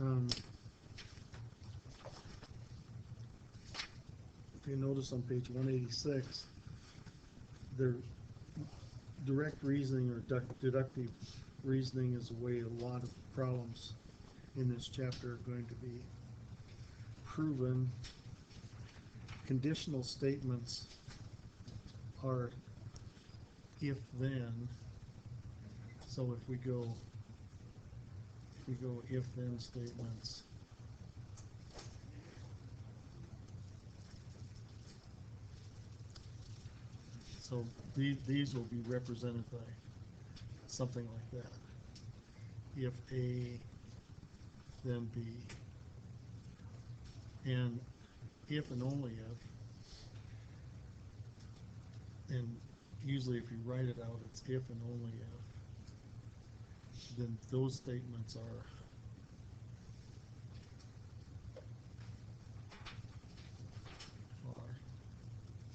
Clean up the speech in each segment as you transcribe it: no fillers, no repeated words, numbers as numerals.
Um, if you notice on page 186, their direct reasoning or deductive reasoning is the way a lot of problems in this chapter are going to be proven. Conditional statements are if-then. So if we go if-then statements, so these will be represented by something like that. If A, then B, and if and only if, and usually if you write it out, it's if and only if, then those statements are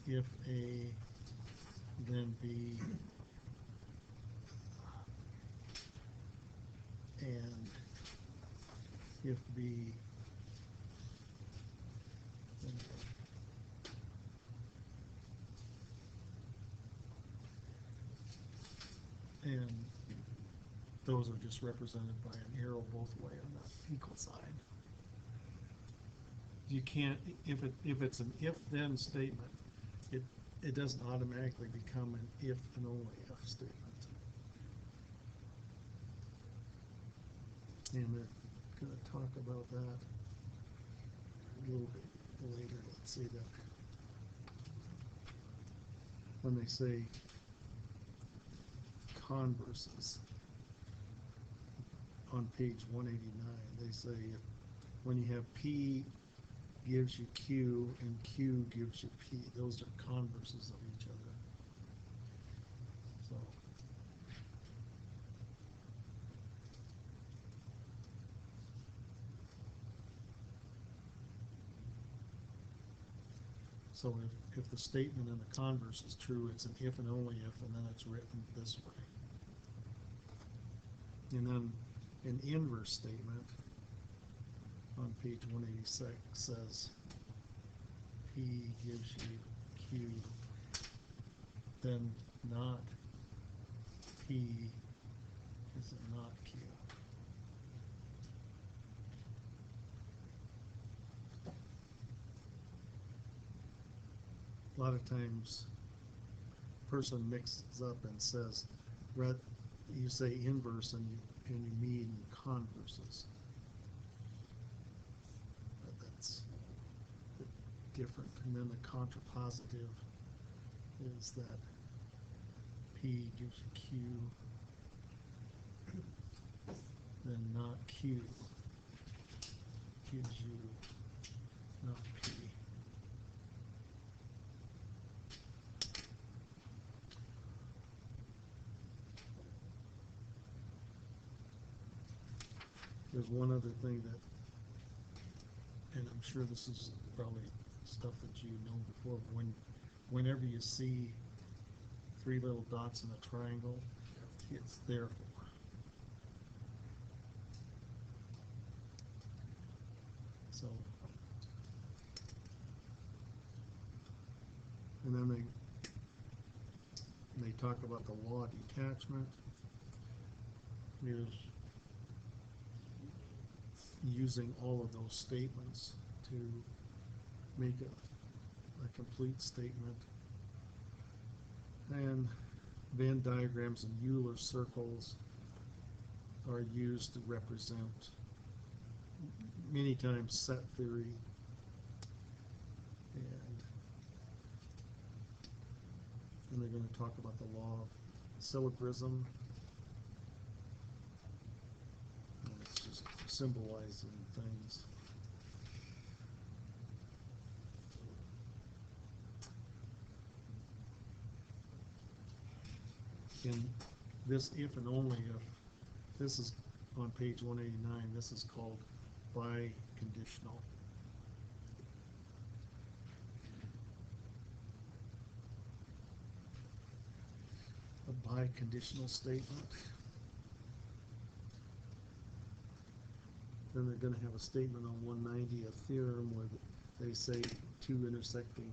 if A, then B, and if B, then F. And those are just represented by an arrow both way on the equal sign. You can't, if it's an if-then statement, it doesn't automatically become an if and only if statement. And we're going to talk about that a little bit later. Let's see that when they say converses on page 189, they say when you have P gives you Q and Q gives you P, those are converses of each other. So if the statement in the converse is true, it's an if and only if, and then it's written this way. And then an inverse statement on page 186 says P gives you Q, then not P is not Q. A lot of times a person mixes up and says, you say inverse and you mean converses. But that's different. And then the contrapositive is that P gives you Q, then not Q gives you not P. There's one other thing that, and I'm sure this is probably stuff that you know before, but whenever you see three little dots in a triangle, it's therefore. So, and then they talk about the law of detachment. Here's using all of those statements to make a complete statement. And Venn diagrams and Euler circles are used to represent many times set theory, and they're going to talk about the law of syllogism. It's just symbolizing things. In this if and only if, this is on page 189, this is called biconditional. A biconditional statement then they're gonna have a statement on 190, a theorem where they say two intersecting,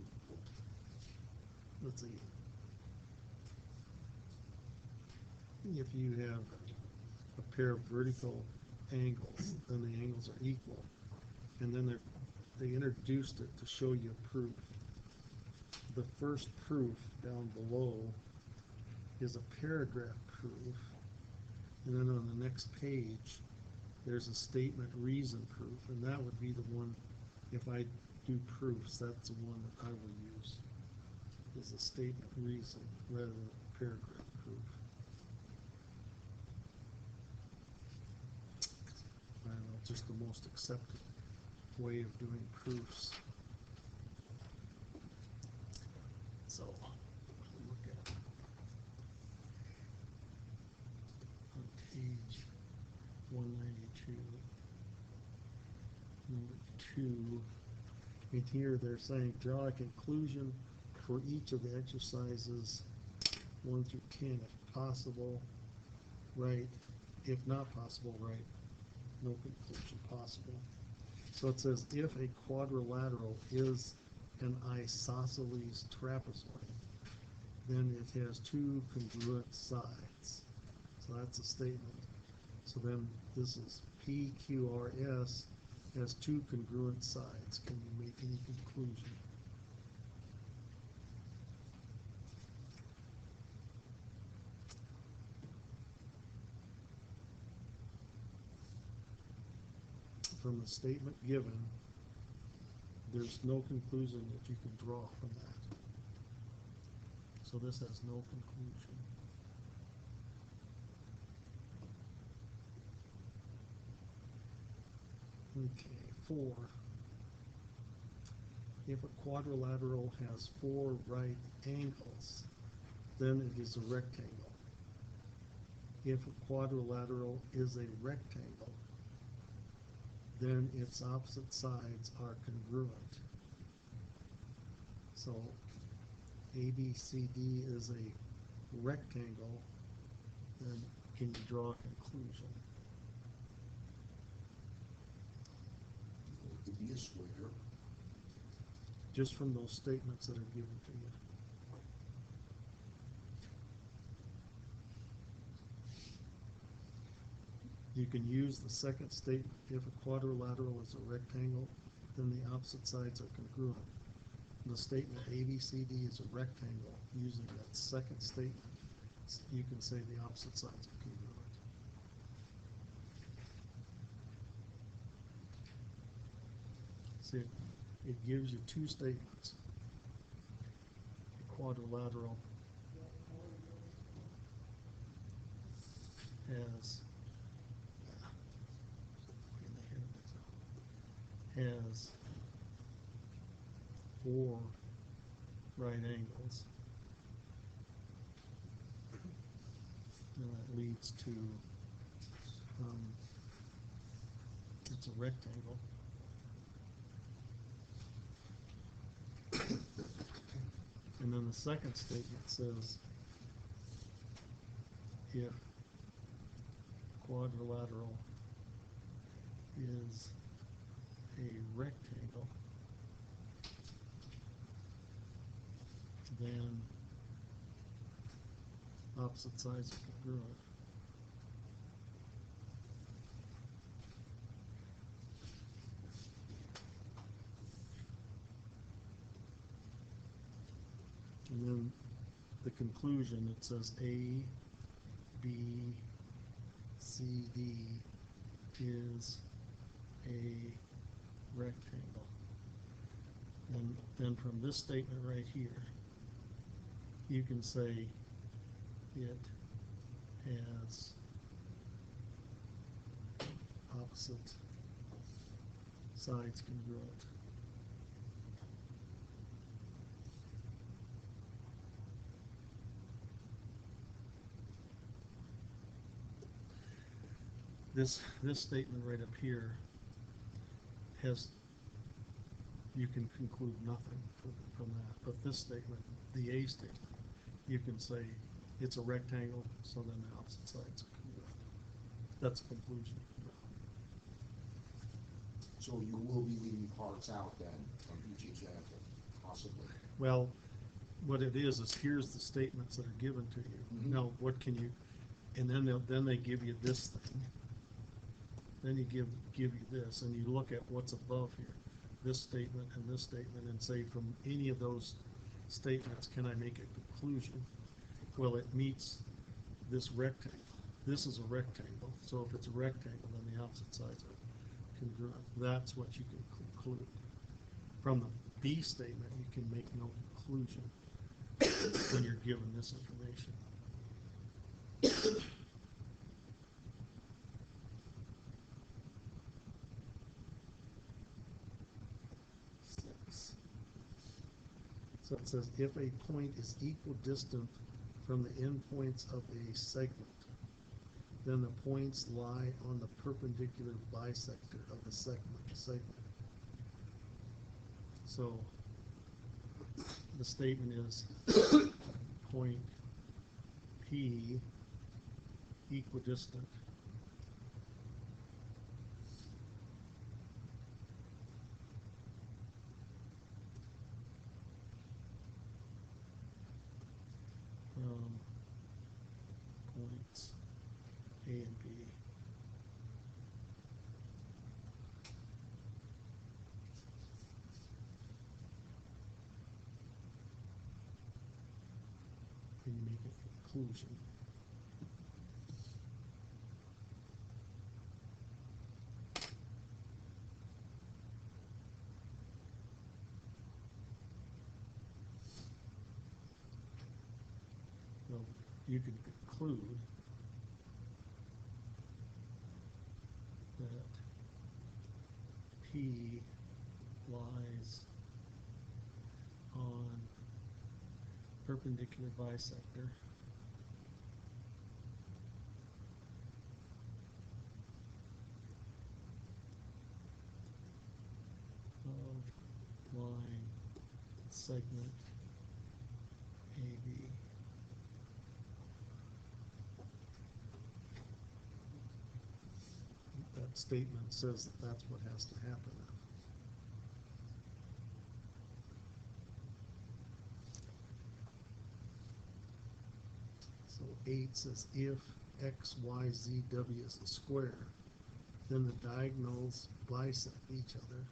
let's see, if you have a pair of vertical angles, then the angles are equal. And then they introduced it to show you a proof. The first proof down below is a paragraph proof. And then on the next page, there's a statement reason proof. And that would be the one, if I do proofs, that's the one that I will use, is a statement reason rather than a paragraph proof. I don't know, just the most accepted way of doing proofs. So, look at on page 192, number 2. And here they're saying draw a conclusion for each of the exercises 1 through 10, if possible, right. If not possible, right. No conclusion possible. So it says if a quadrilateral is an isosceles trapezoid, then it has two congruent sides. So that's a statement. So then this is PQRS has two congruent sides. Can you make any conclusion? From the statement given, there's no conclusion that you can draw from that. So this has no conclusion. Okay, 4. If a quadrilateral has 4 right angles, then it is a rectangle. If a quadrilateral is a rectangle, then its opposite sides are congruent. So ABCD is a rectangle, then can you draw a conclusion? It could be a square. Just from those statements that are given to you. You can use the second statement. If a quadrilateral is a rectangle, then the opposite sides are congruent. The statement ABCD is a rectangle. Using that second statement, you can say the opposite sides are congruent. See, it gives you two statements. A quadrilateral has 4 right angles, and that leads to it's a rectangle. And then the second statement says if quadrilateral is a rectangle, then opposite sides are congruent. And then the conclusion, it says A, B, C, D is a rectangle. And then from this statement right here, you can say it has opposite sides congruent. This statement right up here has, you can conclude nothing from that. But this statement, the A statement, you can say it's a rectangle, so then the opposite sides are congruent. That's a conclusion. So you will be leaving parts out then from each example, possibly. Well, what it is here's the statements that are given to you. Mhm. Now, what can you, and then they give you this thing. Then you give you this, and you look at what's above here, this statement, and say from any of those statements, can I make a conclusion? Well, it meets this rectangle. This is a rectangle, so if it's a rectangle, then the opposite sides are congruent. That's what you can conclude. From the B statement, you can make no conclusion when you're given this information. Six. So it says, if a point is equidistant from the endpoints of a segment, then the points lie on the perpendicular bisector of the segment. So the statement is point P equidistant from points A and B. And you make a conclusion. Well, you can conclude that P lies on perpendicular bisector of line segment AB. That statement says that that's what has to happen. So 8 says if x, y, z, w is a square, then the diagonals bisect each other.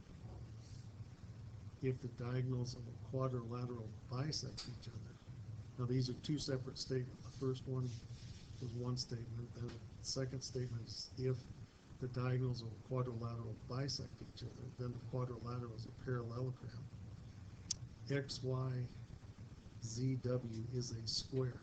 If the diagonals of a quadrilateral bisect each other. Now these are two separate statements. The first one is one statement, and the second statement is if the diagonals of a quadrilateral bisect each other, then the quadrilateral is a parallelogram. X, Y, Z, W is a square.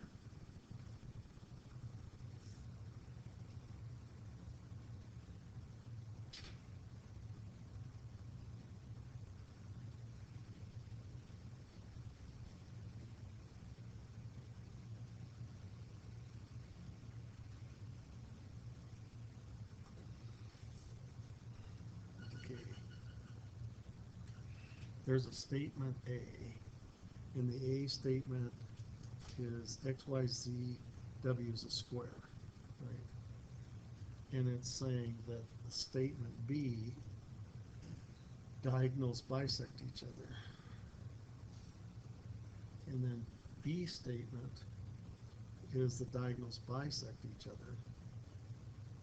Okay. There's a statement A. In the A statement is X, Y, Z, W is a square, right? And it's saying that the statement B, diagonals bisect each other. And then B statement is the diagonals bisect each other.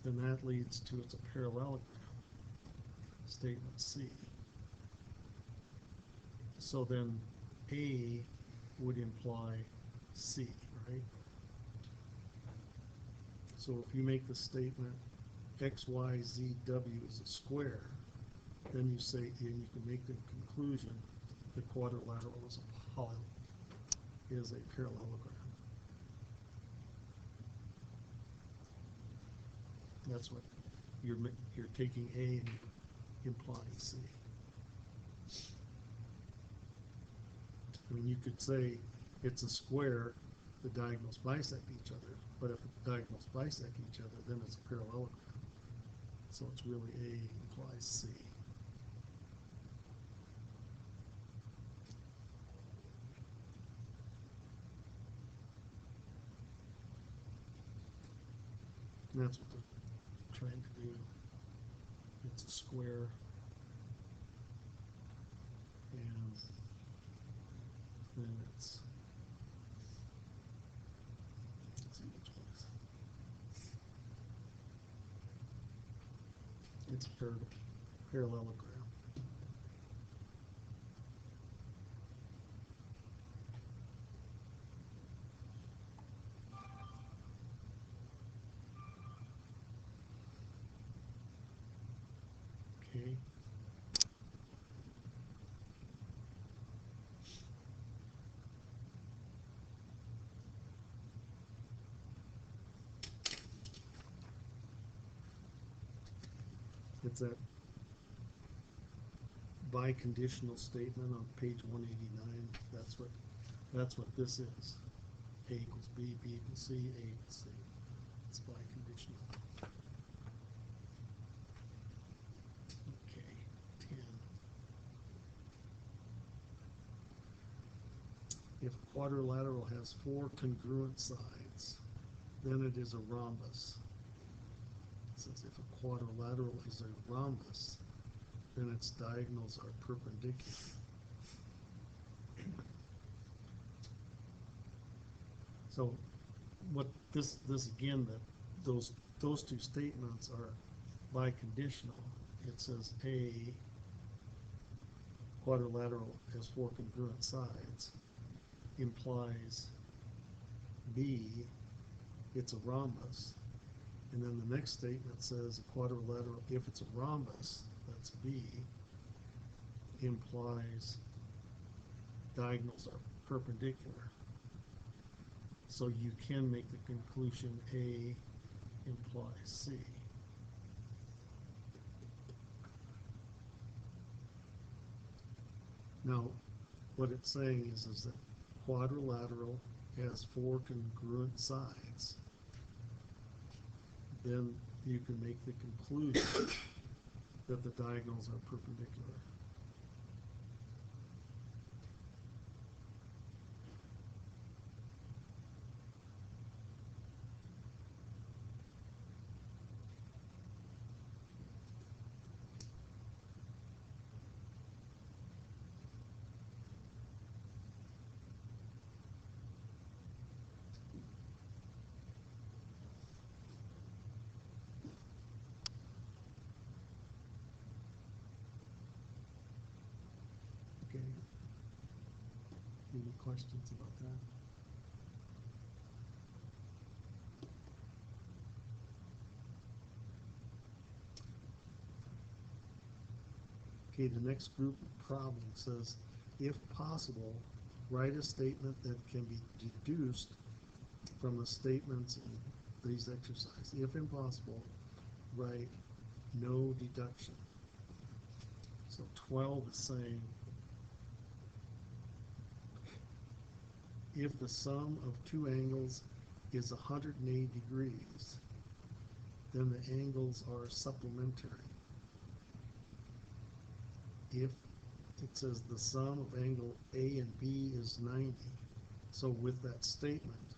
Then that leads to it's a parallelogram. Statement C. So then A would imply C, right? So if you make the statement X, Y, Z, W is a square, then you say, and you can make the conclusion the quadrilateral is a parallelogram. That's what you're taking A and implying C. I mean, you could say it's a square, the diagonals bisect each other, but if the diagonals bisect each other, then it's a parallelogram. So it's really A implies C. And that's what they're trying to do. It's a square then it's, let's see which one is it. It's parallelogram. Okay. It's that biconditional statement on page 189. That's what this is. A equals B, B equals C, A equals C. It's biconditional. Okay, 10. If a quadrilateral has 4 congruent sides, then it is a rhombus. It says if a quadrilateral is a rhombus, then its diagonals are perpendicular. So what this again, that those two statements are biconditional. It says A quadrilateral has 4 congruent sides implies B it's a rhombus, and then the next statement says a quadrilateral, if it's a rhombus, that's B, implies diagonals are perpendicular. So you can make the conclusion A implies C. Now, what it's saying is that quadrilateral has 4 congruent sides. Then you can make the conclusion that the diagonals are perpendicular. Okay. Any questions about that? Okay, the next group of problems says, if possible, write a statement that can be deduced from the statements in these exercises. If impossible, write no deduction. So 12 is saying, if the sum of 2 angles is 180 degrees, then the angles are supplementary. If it says the sum of angle A and B is 90, so with that statement,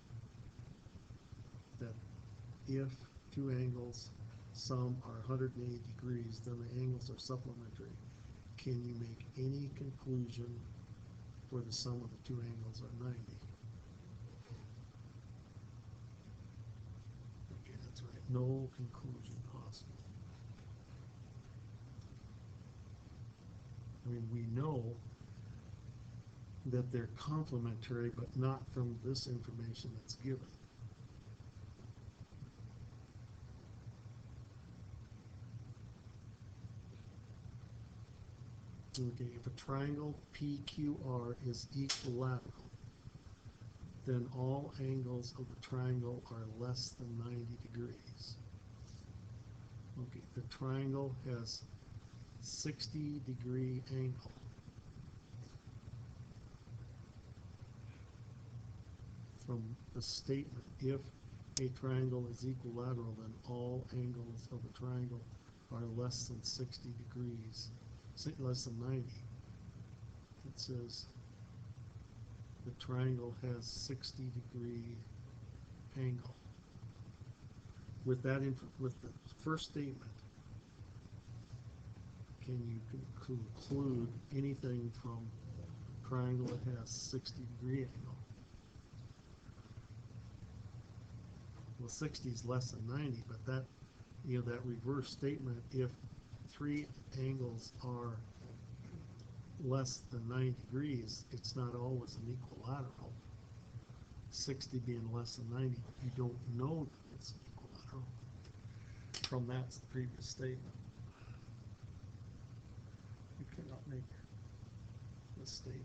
that if 2 angles sum are 180 degrees, then the angles are supplementary, can you make any conclusion where the sum of the 2 angles are 90? Okay, that's right. No conclusion possible. I mean, we know that they're complementary, but not from this information that's given. Okay, if a triangle PQR is equilateral, then all angles of the triangle are less than 90 degrees. Okay, the triangle has 60-degree angle. From the statement, if a triangle is equilateral, then all angles of the triangle are less than 60 degrees, less than 90. It says the triangle has 60-degree angle. With that, with the first statement, can you conclude anything from triangle that has 60-degree angle. Well, 60 is less than 90, but that, you know, that reverse statement, if three angles are less than 90 degrees, it's not always an equilateral. 60 being less than 90, you don't know that it's an equilateral from that previous statement. You cannot make the statement.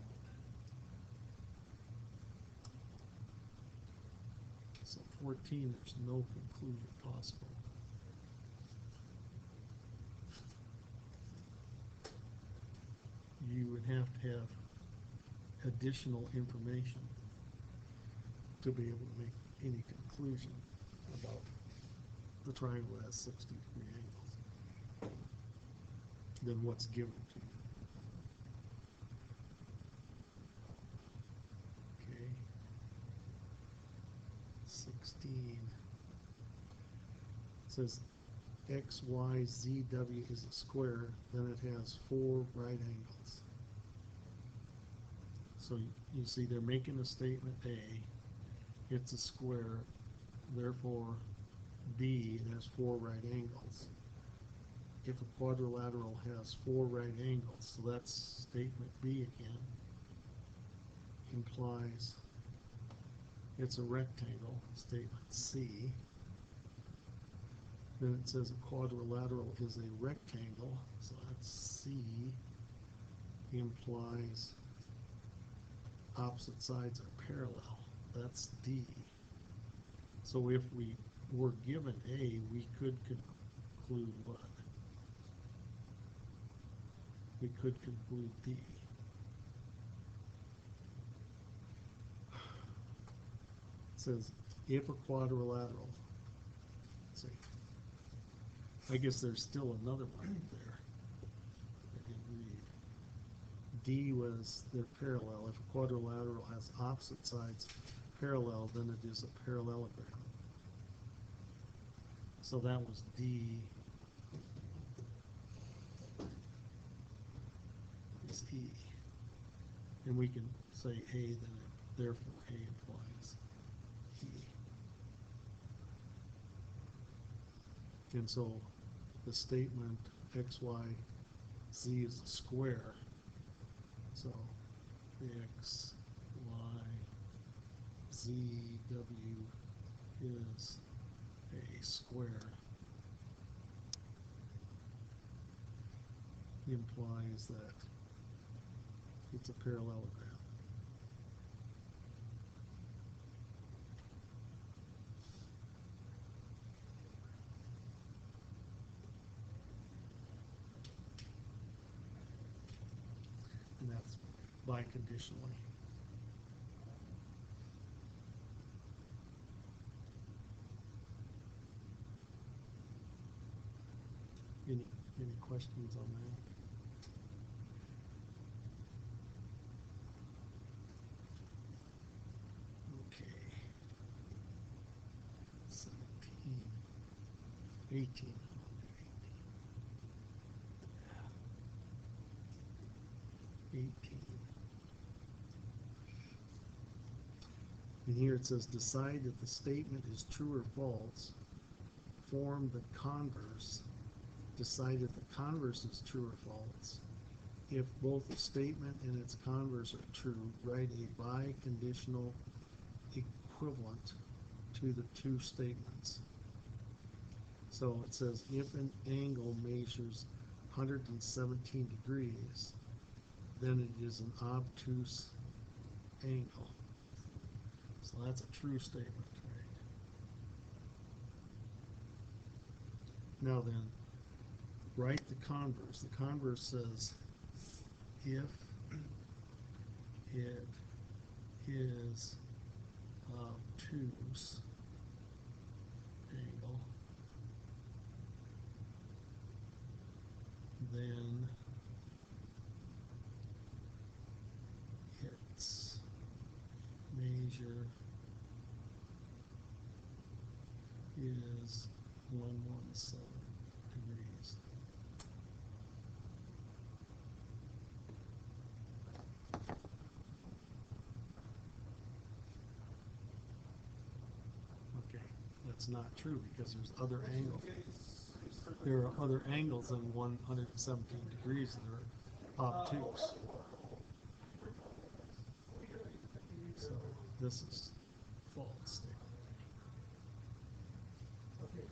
So 14, there's no conclusion possible. You would have to have additional information to be able to make any conclusion about the triangle that has 60-degree angles than what's given to you. Okay. 16 says XYZW is a square, then it has 4 right angles. So you see they're making a statement A, it's a square, therefore B, it has 4 right angles. If a quadrilateral has 4 right angles, so that's statement B again, implies it's a rectangle, statement C. Then it says a quadrilateral is a rectangle, so that's C, implies opposite sides are parallel, that's D. So if we were given A, we could conclude what? We could conclude D. It says if a quadrilateral, let's see, I guess there's still another one there I didn't read. D was they're parallel. If a quadrilateral has opposite sides parallel, then it is a parallelogram. So that was D is E. And we can say A, then therefore A implies E. And so the statement X, Y, Z is a square. So X, Y, Z, W is a square. Implies that it's a parallelogram. And that's biconditionally. Any questions on that? Okay. 17, 18. 18. And here it says decide if the statement is true or false, form the converse, decide if the converse is true or false. If both the statement and its converse are true, write a biconditional equivalent to the two statements. So it says if an angle measures 117 degrees, then it is an obtuse angle. So that's a true statement, right? Now then, write the converse. The converse says if it is obtuse angle, then its measure is 117 degrees. that's not true because there's other angles. There are other angles than 117 degrees that are obtuse. So this is false statement. Okay.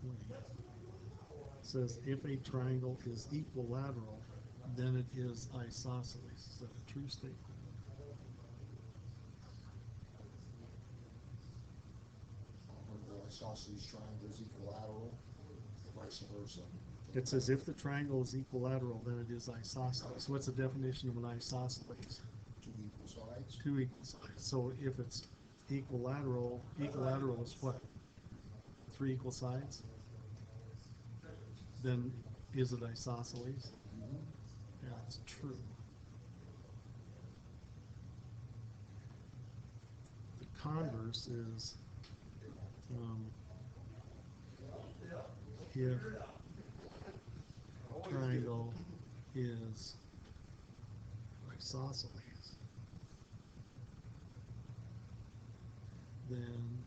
20. It says if a triangle is equilateral, then it is isosceles. Is that a true statement? The isosceles triangle is equilateral, vice versa. It says if the triangle is equilateral, then it is isosceles. What's the definition of an isosceles? Two equal sides. Two equal sides. So if it's equilateral, equilateral is what? Three equal sides? Then is it isosceles? Mm-hmm. That's true. The converse is if a triangle is isosceles, then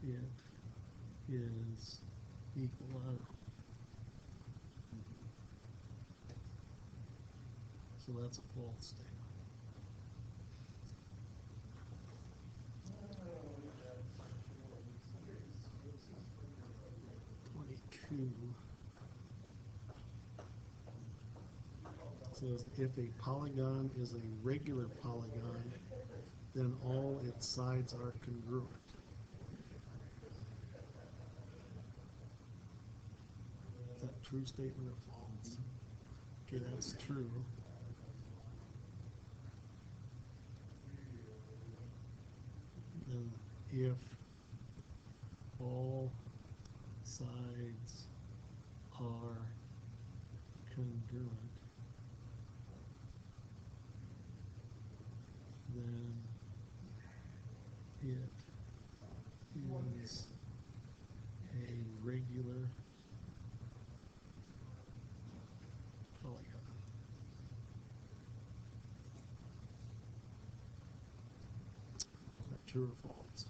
it is equilateral. So that's a false statement. Says if a polygon is a regular polygon, then all its sides are congruent. Is that true statement or false? Okay, that's true. Then if all sides are congruent, then it is a regular polygon. Is that true or false?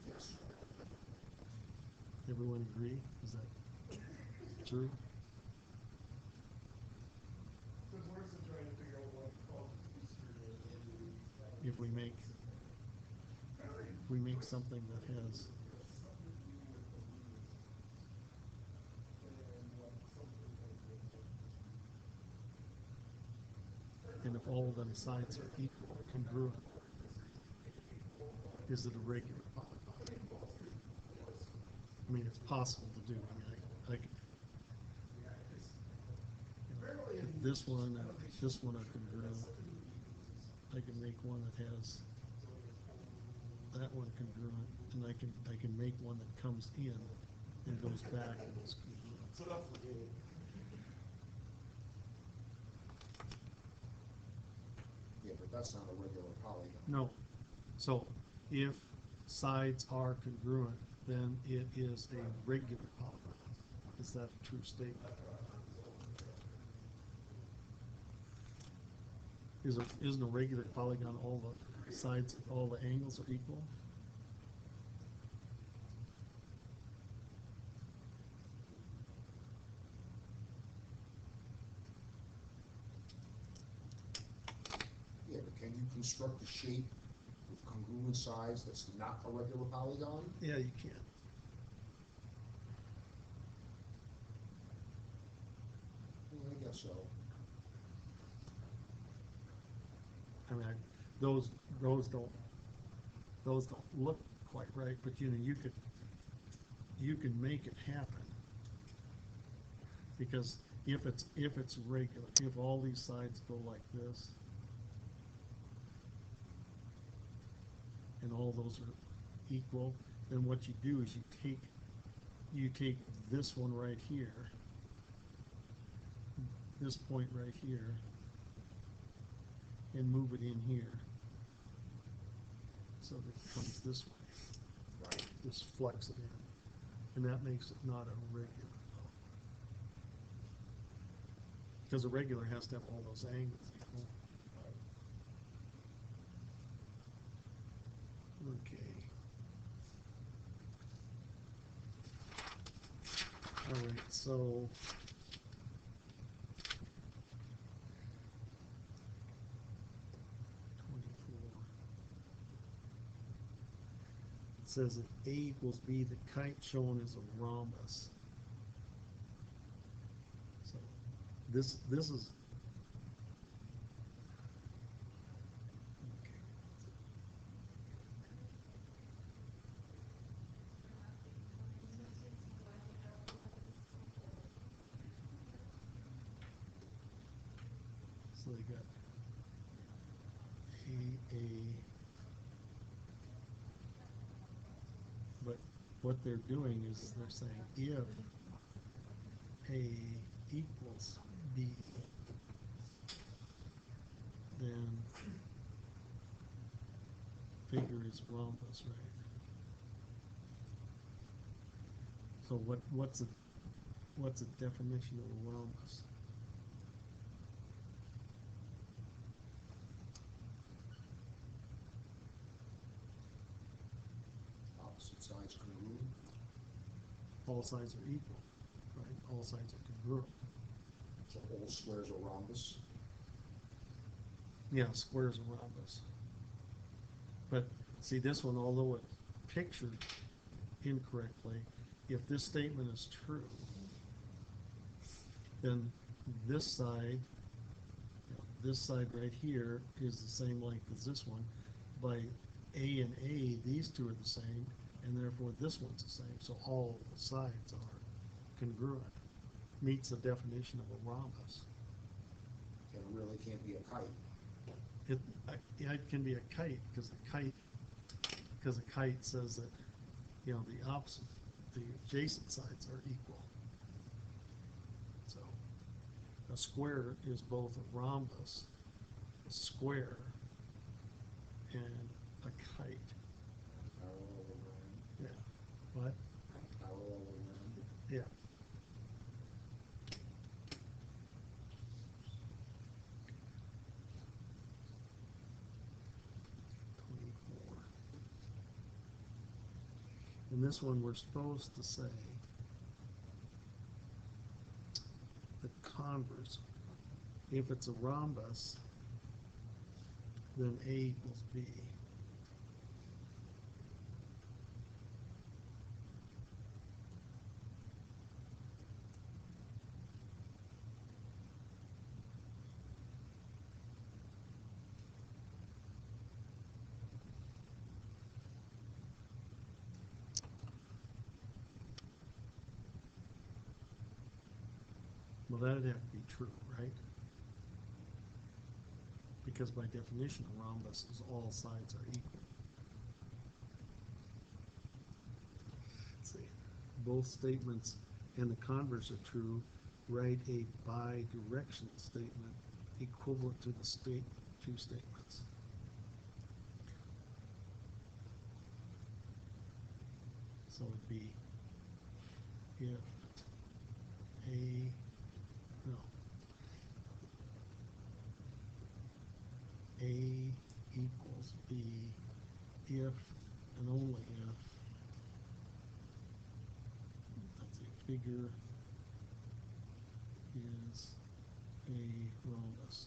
Yes. Everyone agree? Is that true? If we make something that has and if all of them sides are equal or congruent, is it a regular polygon? I mean, it's possible to do. I mean, if this one and this one are congruent, I can make one that has that one congruent, and I can make one that comes in and goes back and is congruent. Yeah, but that's not a regular polygon. No. So if sides are congruent, then it is a regular polygon. Is that a true statement? Isn't a regular polygon all the sides, all the angles are equal? Yeah, but can you construct a shape with congruent sides that's not a regular polygon? Yeah, you can. Well, I guess so. I mean, those don't look quite right, but you know, you can make it happen, because if it's regular, if all these sides go like this and all those are equal, then what you do is you take this one right here, this point right here, and move it in here so that it comes this way. Right. Just flex it in, and that makes it not a regular. Because a regular has to have all those angles equal. Okay. All right, so it says that A equals B, the kite shown is a rhombus. So this is okay. So they got A, but what they're doing is they're saying if A equals B, then figure is rhombus, right? So what's a definition of a rhombus? Opposite sides congruent. All sides are equal, right? All sides are congruent. So all squares are rhombus. Yeah, squares are rhombus. But see, this one, although it's pictured incorrectly, if this statement is true, then this side, this side right here is the same length as this one. By A and A, these two are the same, and therefore this one's the same. So all the sides are congruent. Meets the definition of a rhombus. And it really can't be a kite. It can be a kite because a kite says that, you know, the adjacent sides are equal. So a square is both a rhombus, a square, and a kite. Parallelogram. Yeah. What? Parallelogram. Yeah. And this one we're supposed to say the converse. If it's a rhombus, then A equals B. Well, that'd have to be true, right? Because by definition, a rhombus is all sides are equal. Let's see. Both statements and the converse are true. Write a bidirectional statement equivalent to the two statements. So it'd be if A equals B if and only if, let's see, figure is a rhombus.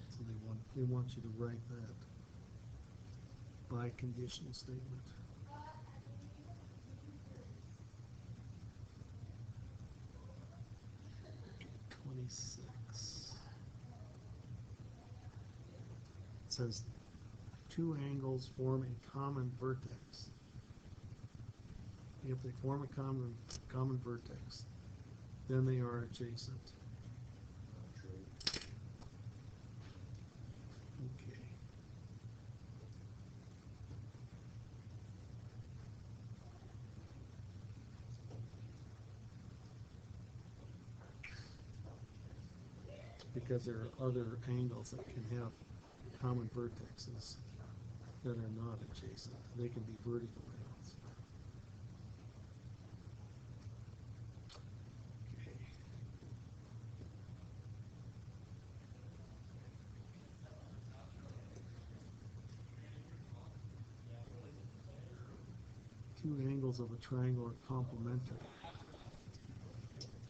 So they want you to write that biconditional statement. Okay, 26. It says two angles form a common vertex. If they form a common vertex, then they are adjacent. True. Okay. because there are other angles that can have common vertexes that are not adjacent. They can be vertical angles. Okay. Two angles of a triangle are complementary.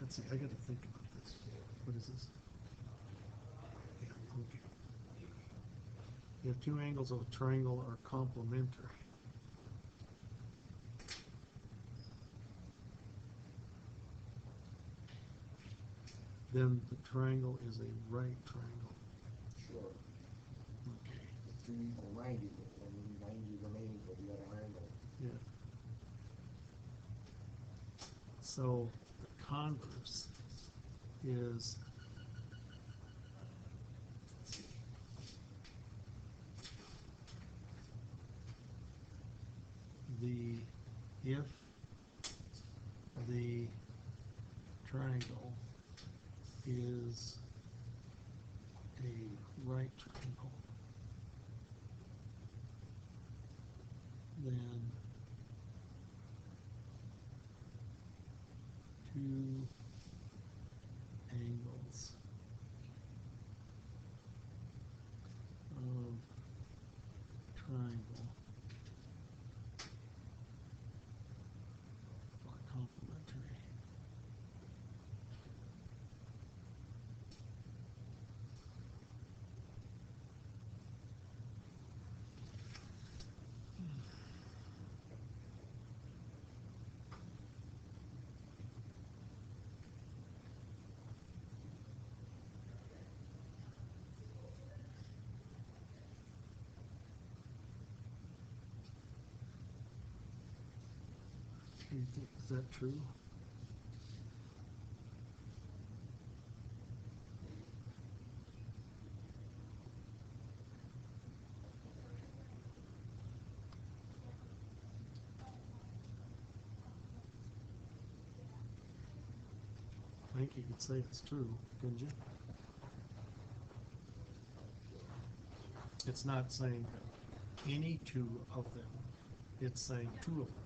Let's see, I gotta think about this. What is this? Yeah, okay. If two angles of a triangle are complementary, then the triangle is a right triangle. Sure. Okay. If 2 equal 90, only 90 remaining for the other angle. Yeah. So the converse is if the triangle is a right triangle, then two angles of triangle are complementary. Do you think, is that true? I think you could say it's true, couldn't you? It's not saying any two of them. It's saying two of them.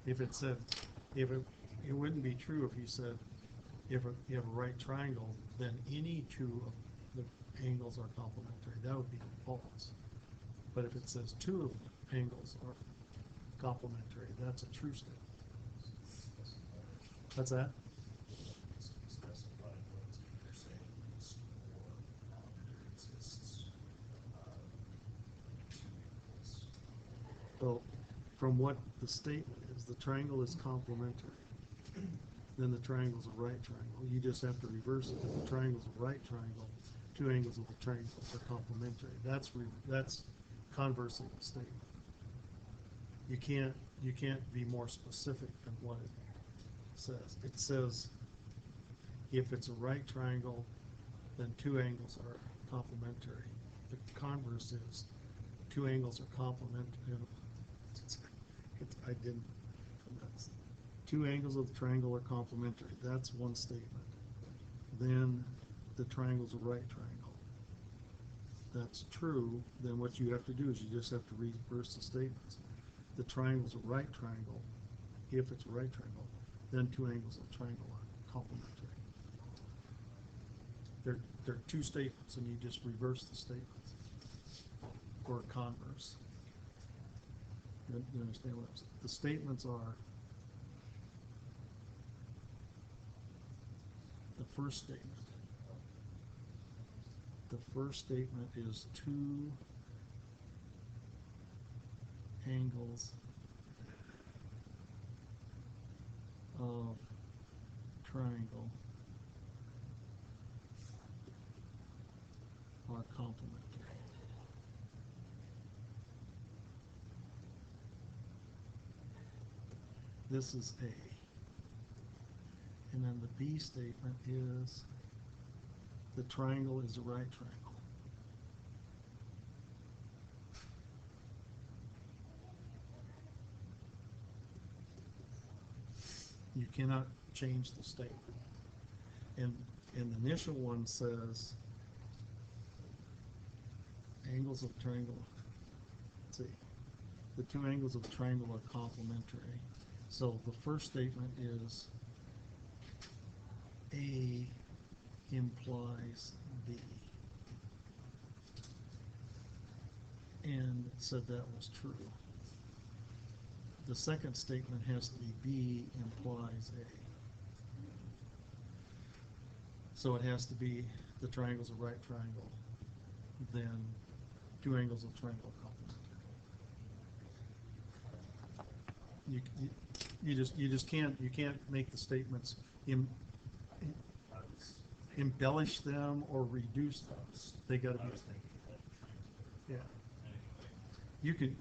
If it said, it wouldn't be true if you said, if you have a right triangle, then any two of the angles are complementary. That would be false. But if it says two of the angles are complementary, that's a true statement. What's that? So, from what the statement is, the triangle is complementary. Then the triangle is a right triangle. You just have to reverse it. If the triangle is a right triangle, two angles of the triangle are complementary. That's converse of the statement. You can't be more specific than what it says. It says if it's a right triangle, then two angles are complementary. The converse is two angles are complementary. I didn't. Two angles of the triangle are complementary. That's one statement. Then the triangle's a right triangle. That's true. Then what you have to do is you just have to reverse the statements. The triangle's a right triangle. If it's a right triangle, then two angles of the triangle are complementary. There are two statements, and you just reverse the statements for a converse. You understand what I'm saying? The statements are the first statement. The first statement is two angles of triangle are complementary. This is A. And then the B statement is the triangle is a right triangle. You cannot change the statement. And the initial one says angles of triangle, let's see, the two angles of triangle are complementary. So the first statement is A implies B. And it said that was true. The second statement has to be B implies A. So it has to be the triangle's a right triangle, then two angles of triangle are complementary. You just can't make the statements embellish them or reduce them. They got to be. Yeah. You could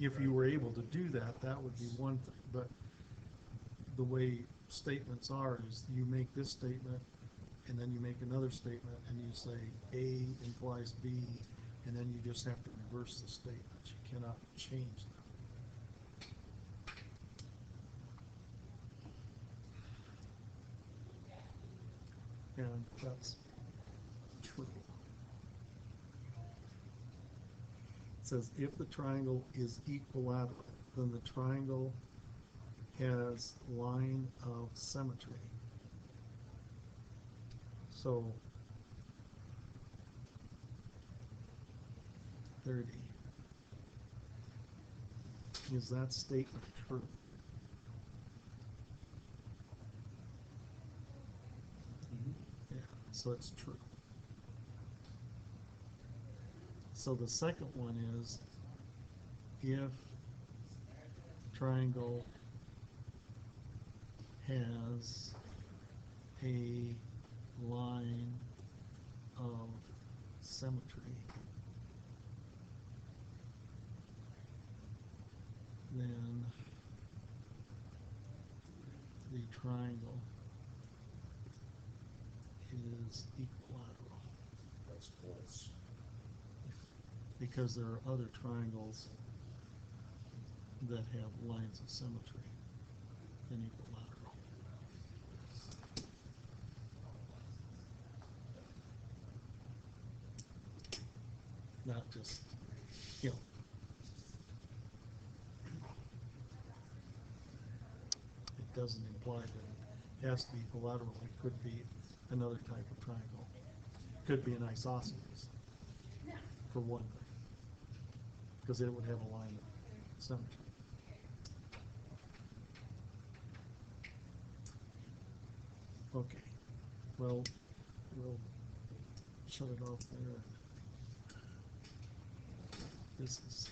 if you were able to do that, that would be one thing. But the way statements are is you make this statement, and then you make another statement, and you say A implies B, and then you just have to reverse the statements. You cannot change them. And that's true. It says if the triangle is equilateral, then the triangle has line of symmetry. So 30. Is that statement true? Yeah, so it's true. So the second one is if triangle has a line of symmetry, then the triangle is equilateral. That's false. Because there are other triangles that have lines of symmetry in equilateral. Not just, you know, it doesn't imply that it has to be equilateral. It could be another type of triangle. It could be an isosceles, for one thing, because it would have a line of symmetry. Okay, well, we'll shut it off there. This is